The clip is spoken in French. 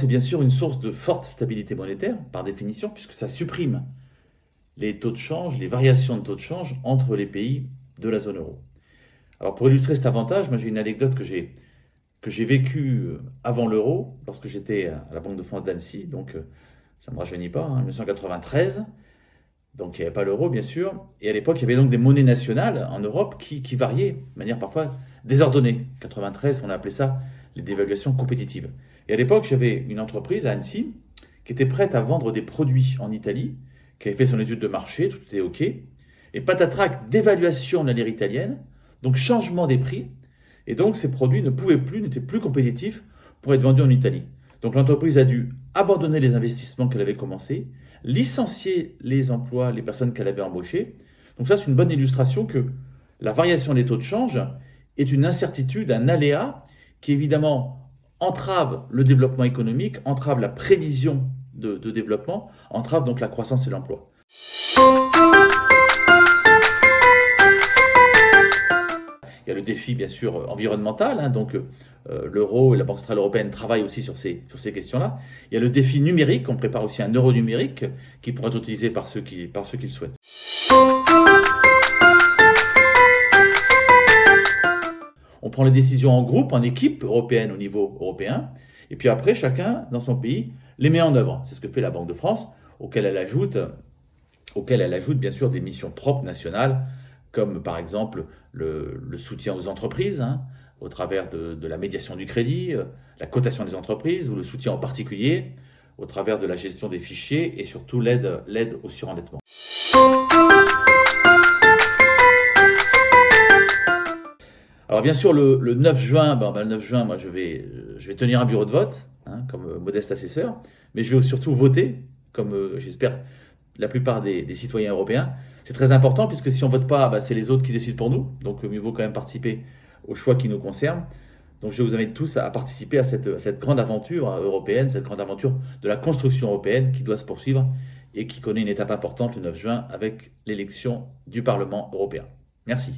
bien sûr une source de forte stabilité monétaire, par définition, puisque ça supprime les taux de change, les variations de taux de change entre les pays de la zone euro. Alors pour illustrer cet avantage, moi j'ai une anecdote que j'ai vécue avant l'euro, lorsque j'étais à la Banque de France d'Annecy, donc ça ne me rajeunit pas, 1993. Donc il n'y avait pas l'euro, bien sûr. Et à l'époque, il y avait donc des monnaies nationales en Europe qui variaient de manière parfois désordonnée. 93, on a appelé ça les dévaluations compétitives. Et à l'époque, j'avais une entreprise à Annecy qui était prête à vendre des produits en Italie, qui avait fait son étude de marché, tout était OK. Et patatrac, dévaluation de la lire italienne, donc changement des prix. Et donc ces produits n'étaient plus compétitifs pour être vendus en Italie. Donc l'entreprise a dû abandonner les investissements qu'elle avait commencés, licencier les emplois, les personnes qu'elle avait embauchées. Donc ça, c'est une bonne illustration que la variation des taux de change est une incertitude, un aléa qui évidemment entrave le développement économique, entrave la prévision de développement, entrave donc la croissance et l'emploi. Il y a le défi, bien sûr, environnemental. Donc, l'euro et la Banque centrale européenne travaillent aussi sur ces questions-là. Il y a le défi numérique. On prépare aussi un euro numérique qui pourra être utilisé par ceux qui le souhaitent. On prend les décisions en groupe, en équipe européenne au niveau européen. Et puis après, chacun, dans son pays, les met en œuvre. C'est ce que fait la Banque de France, auquel elle ajoute bien sûr des missions propres nationales, comme par exemple le soutien aux entreprises, au travers de la médiation du crédit, la cotation des entreprises, ou le soutien aux particuliers, au travers de la gestion des fichiers et surtout l'aide au surendettement. Alors bien sûr, le 9 juin, le 9 juin, moi je vais tenir un bureau de vote, comme modeste assesseur, mais je vais surtout voter, comme j'espère la plupart des citoyens européens. C'est très important puisque si on ne vote pas, c'est les autres qui décident pour nous. Donc mieux vaut quand même participer aux choix qui nous concernent. Donc je vous invite tous à participer à cette grande aventure européenne, cette grande aventure de la construction européenne qui doit se poursuivre et qui connaît une étape importante le 9 juin avec l'élection du Parlement européen. Merci.